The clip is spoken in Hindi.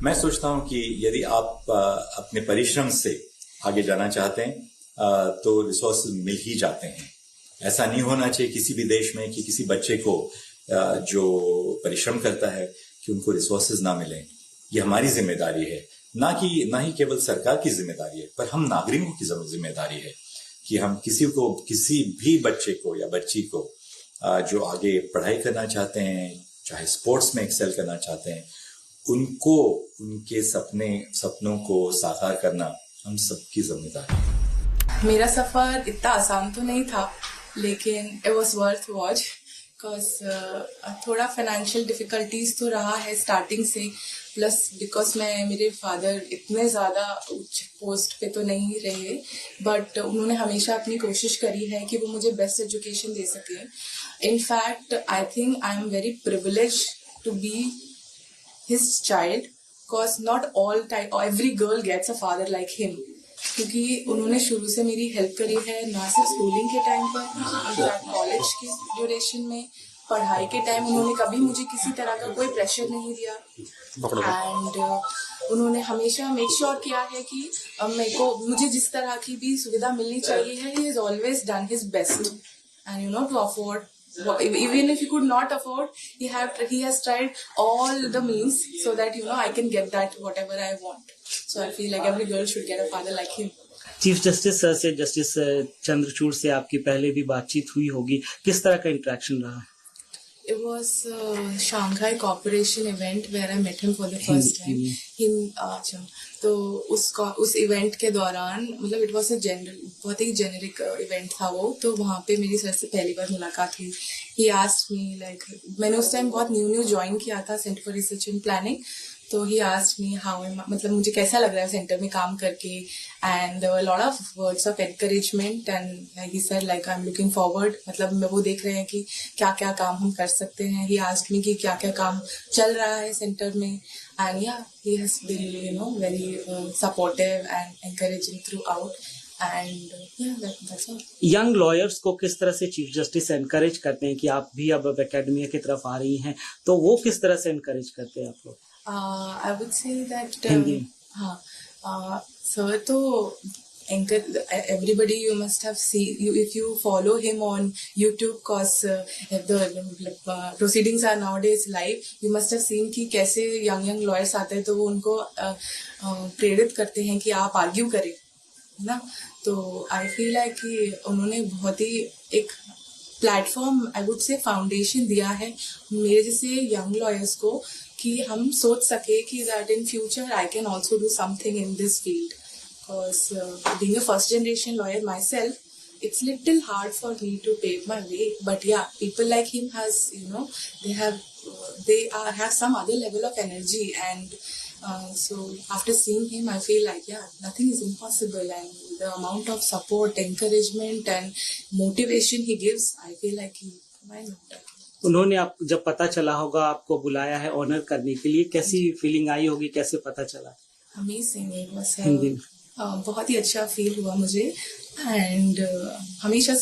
मैं सोचता हूं कि यदि आप अपने परिश्रम से आगे जाना चाहते हैं तो रिसोर्सेज मिल ही जाते हैं। ऐसा नहीं होना चाहिए किसी भी देश में कि किसी बच्चे को जो परिश्रम करता है कि उनको रिसोर्सेज ना मिले। ये हमारी जिम्मेदारी है, ना ही केवल सरकार की जिम्मेदारी है, पर हम नागरिकों की जिम्मेदारी है कि हम किसी भी बच्चे को या बच्ची को जो आगे पढ़ाई करना चाहते हैं, चाहे स्पोर्ट्स में एक्सेल करना चाहते हैं, उनको उनके सपनों को साकार करना हम सबकी जिम्मेदारी है। मेरा सफर इतना आसान तो नहीं था, लेकिन it was worth watch because थोड़ा फाइनेंशियल डिफिकल्टीज तो रहा है स्टार्टिंग से, प्लस बिकॉज मेरे फादर इतने ज़्यादा उच्च पोस्ट पे तो नहीं रहे, बट उन्होंने हमेशा अपनी कोशिश करी है कि वो मुझे बेस्ट एजुकेशन दे सके। In fact I think I am very privilege to be his child because not every girl gets a father like him, क्योंकि उन्होंने शुरू से मेरी हेल्प करी है, ना सिर्फ स्कूलिंग के टाइम पर, इनफैक्ट कॉलेज के ड्यूरेशन में, पढ़ाई के टाइम उन्होंने कभी मुझे किसी तरह का कोई प्रेशर नहीं दिया। एंड उन्होंने हमेशा मेक श्योर किया है कि मुझे जिस तरह की भी सुविधा मिलनी चाहिए है, he has always done his best and to afford. Even if he could not afford, he has tried all the means so that I can get that whatever I want. So I feel like every girl should get a father like him. Chief justice sir से, जस्टिस चंद्रचूड़ से आपकी पहले भी बातचीत हुई होगी, किस तरह का इंटरेक्शन रहा? It was a Shanghai Cooperation event where I met him for the first time. तो उस इवेंट के दौरान मतलब इट वॉज बहुत ही जेनरिक इवेंट था वो, तो वहाँ पे मेरी सर से पहली बार मुलाकात हुई। ही आस्क्ड मी लाइक, मैंने उस टाइम बहुत न्यू ज्वाइन किया था centre for research and planning, तो ही आस्क्ड मी हाउ मतलब मुझे कैसा लग रहा है सेंटर में काम करके, and there were lot of words of encouragement and he said like I am looking forward, मतलब वो देख रहे हैं कि क्या क्या काम हम कर सकते हैं। ही आस्क्ड मी कि क्या क्या काम चल रहा है सेंटर में, and yeah, he has been very supportive and encouraging throughout, and that's all. Young lawyers को किस तरह से चीफ जस्टिस एनकरेज करते हैं कि आप भी अब एकेडमिया की तरफ आ रही हैं, तो वो किस तरह से एनकरेज करते हैं आप लोग? I would say that sir तो everybody you must have seen, if you follow him on YouTube, cause the proceedings are nowadays live, you must have seen कि कैसे young lawyers आते हैं तो वो उनको प्रेरित करते हैं कि आप आर्ग्यू करें, है ना। तो आई फील लाइक कि उन्होंने बहुत ही एक platform, I would say foundation दिया है मेरे जैसे यंग लॉयर्स को, कि हम सोच सके कि that in future I can also do something in this field. Because being a first generation lawyer myself, it's little hard for me to pave my way. But yeah, people like him has, they have some other level of energy, and so after seeing him, I feel like nothing is impossible, and the amount of support, encouragement, and motivation he gives, I feel like why not? उन्होंने आप जब पता चला होगा आपको बुलाया है ऑनर करने के लिए, कैसी फीलिंग आई होगी, कैसे पता चला? Amazing, it was बहुत ही अच्छा फील हुआ मुझे, एंड हमेशा से